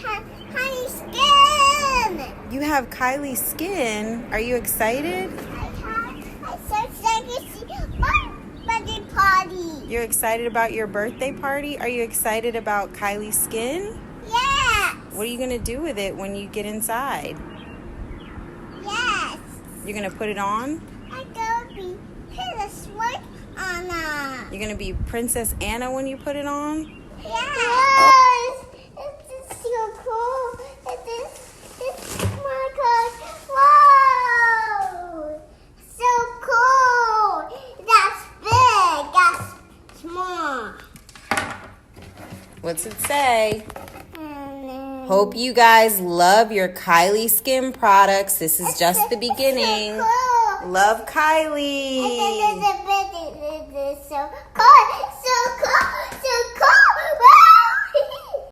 have Kylie skin. You have Kylie's skin. Are you excited? I'm so excited to see my birthday party. You're excited about your birthday party? Are you excited about Kylie's skin? Yes. What are you going to do with it when you get inside? Yes. You're going to put it on? I'm going to be Princess Anna. You're going to be Princess Anna when you put it on? Yes. It's so cool. It's my God. Whoa. So cool. That's big. That's small. What's it say? Hope you guys love your Kylie skin products. This is just the beginning. So cool. Love Kylie. It's so cool.